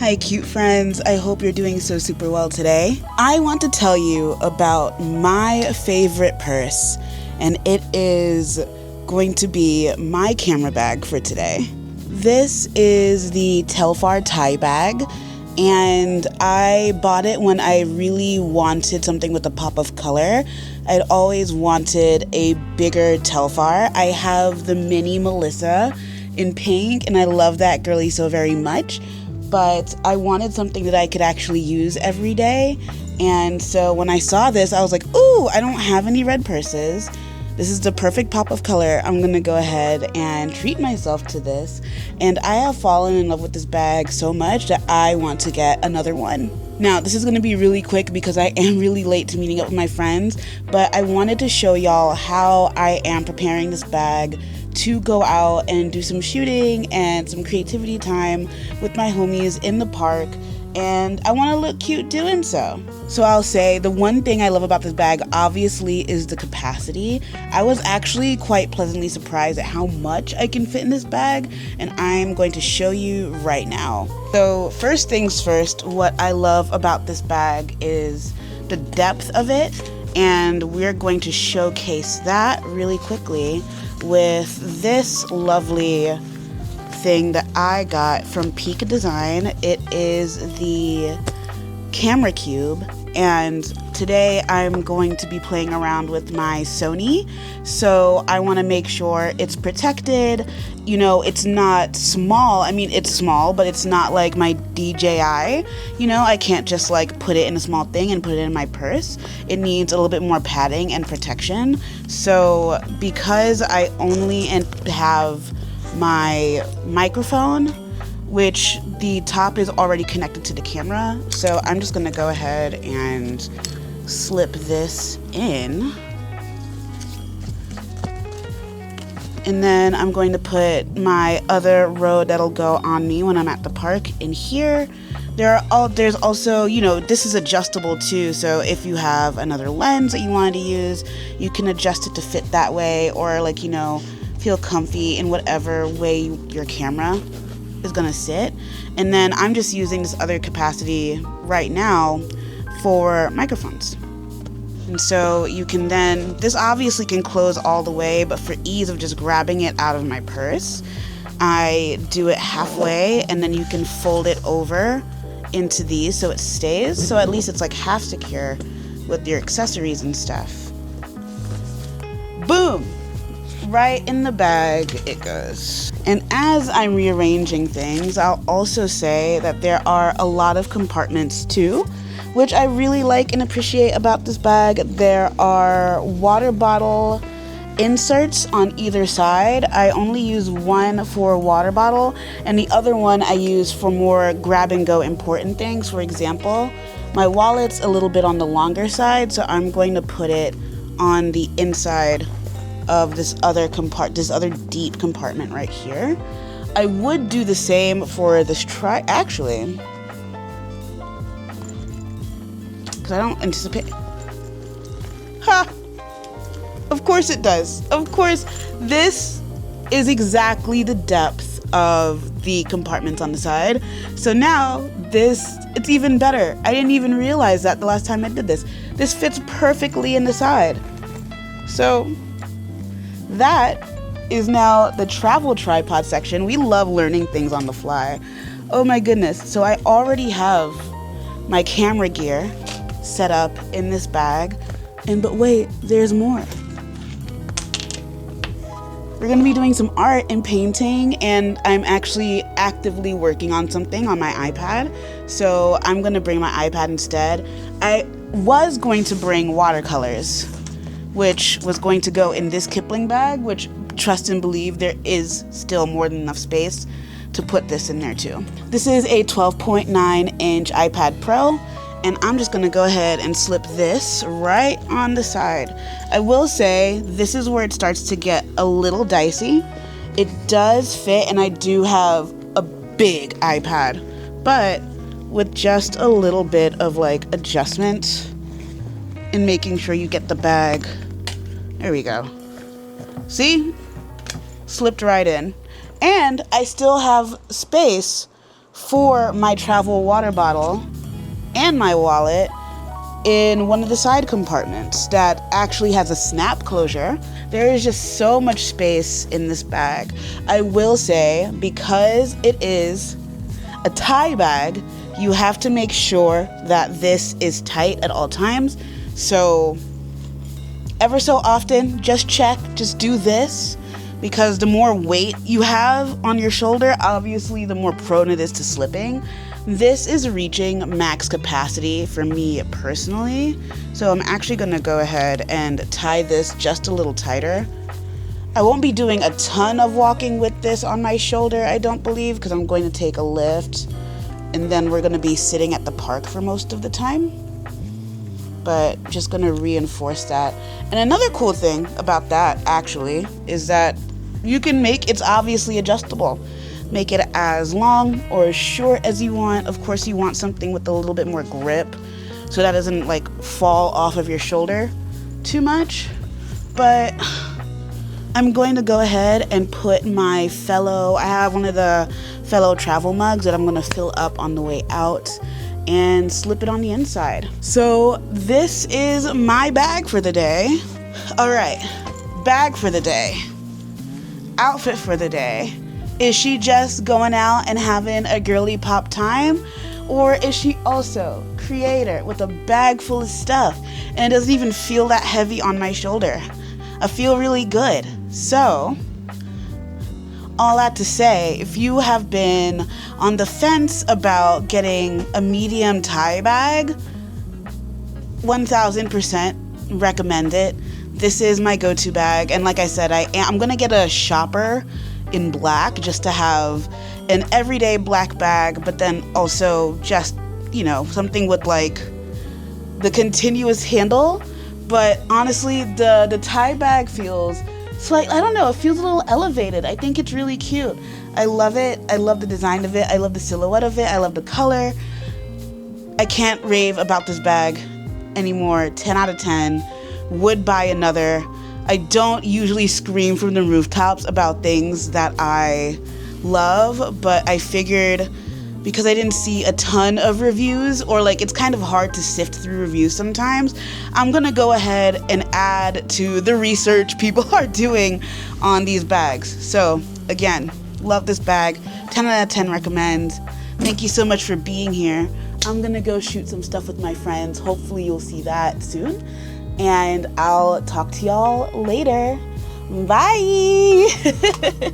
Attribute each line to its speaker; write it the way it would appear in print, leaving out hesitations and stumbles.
Speaker 1: Hi cute friends, I hope you're doing so super well today. I want to tell you about my favorite purse, and it is going to be my camera bag for today. This is the Telfar Tie Bag, and I bought it when I really wanted something with a pop of color. I'd always wanted a bigger Telfar. I have the mini Melissa in pink, and I love that girly so very much. But I wanted something that I could actually use every day. And so when I saw this, I was like, ooh, I don't have any red purses. This is the perfect pop of color. I'm gonna go ahead and treat myself to this. And I have fallen in love with this bag so much that I want to get another one. Now, this is gonna be really quick because I am really late to meeting up with my friends, but I wanted to show y'all how I am preparing this bag to go out and do some shooting and some creativity time with my homies in the park, and I want to look cute doing so. So I'll say the one thing I love about this bag obviously is the capacity. I was actually quite pleasantly surprised at how much I can fit in this bag, and I'm going to show you right now. So first things first, what I love about this bag is the depth of it, and we're going to showcase that really quickly with this lovely thing that I got from Peak Design. It is the camera cube, and today I'm going to be playing around with my Sony, so I want to make sure it's protected. You know, it's not small. I mean, it's small, but it's not like my DJI. You know, I can't just like put it in a small thing and put it in my purse. It needs a little bit more padding and protection. So because I only have my microphone, which the top is already connected to the camera, so I'm just gonna go ahead and slip this in. And then I'm going to put my other Rode that'll go on me when I'm at the park in here. There's also, you know, this is adjustable too, so if you have another lens that you wanted to use, you can adjust it to fit that way, or like, you know, feel comfy in whatever way your camera is gonna sit. And then I'm just using this other capacity right now for microphones. And so you can then, this obviously can close all the way, but for ease of just grabbing it out of my purse, I do it halfway, and then you can fold it over into these so it stays. So at least it's like half secure with your accessories and stuff. Boom! Right in the bag it goes. And as I'm rearranging things, I'll also say that there are a lot of compartments too, which I really like and appreciate about this bag. There are water bottle inserts on either side. I only use one for water bottle, and the other one I use for more grab and go important things. For example, my wallet's a little bit on the longer side, so I'm going to put it on the inside of this other deep compartment right here. I would do the same for this actually, because I don't anticipate. Ha! Of course it does. Of course, this is exactly the depth of the compartments on the side. So now it's even better. I didn't even realize that the last time I did this. This fits perfectly in the side. So that is now the travel tripod section. We love learning things on the fly. Oh my goodness. So I already have my camera gear set up in this bag. But wait, there's more. We're gonna be doing some art and painting, and I'm actually actively working on something on my iPad. So I'm gonna bring my iPad instead. I was going to bring watercolors, which was going to go in this Kipling bag, which, trust and believe, there is still more than enough space to put this in there too. This is a 12.9-inch iPad Pro, and I'm just gonna go ahead and slip this right on the side. I will say, this is where it starts to get a little dicey. It does fit, and I do have a big iPad, but with just a little bit of like adjustment in making sure you get the bag. There we go. See? Slipped right in. And I still have space for my travel water bottle and my wallet in one of the side compartments that actually has a snap closure. There is just so much space in this bag. I will say, because it is a tie bag, you have to make sure that this is tight at all times. So ever so often, just check, just do this, because the more weight you have on your shoulder, obviously the more prone it is to slipping. This is reaching max capacity for me personally, so I'm actually going to go ahead and tie this just a little tighter. I won't be doing a ton of walking with this on my shoulder, I don't believe, because I'm going to take a lift, and then we're going to be sitting at the park for most of the time. But just going to reinforce that. And another cool thing about that, actually, is that you can it's obviously adjustable. Make it as long or as short as you want. Of course, you want something with a little bit more grip so that doesn't like fall off of your shoulder too much. But I'm going to go ahead and put I have one of the fellow travel mugs that I'm going to fill up on the way out and slip it on the inside. So this is my bag for the day. All right, bag for the day. Outfit for the day. Is she just going out and having a girly pop time? Or is she also creator with a bag full of stuff and it doesn't even feel that heavy on my shoulder? I feel really good. So, all that to say, if you have been on the fence about getting a medium tie bag, 1000% recommend it. This is my go-to bag, and like I said, I'm gonna get a shopper in black just to have an everyday black bag, but then also just, something with like the continuous handle. But honestly, the tie bag feels it feels a little elevated. I think it's really cute. I love it. I love the design of it. I love the silhouette of it. I love the color. I can't rave about this bag anymore. 10 out of 10. Would buy another. I don't usually scream from the rooftops about things that I love, but I figured because I didn't see a ton of reviews, or it's kind of hard to sift through reviews sometimes, I'm gonna go ahead and add to the research people are doing on these bags. So again, love this bag. 10 out of 10 recommend. Thank you so much for being here. I'm gonna go shoot some stuff with my friends. Hopefully you'll see that soon. And I'll talk to y'all later. Bye.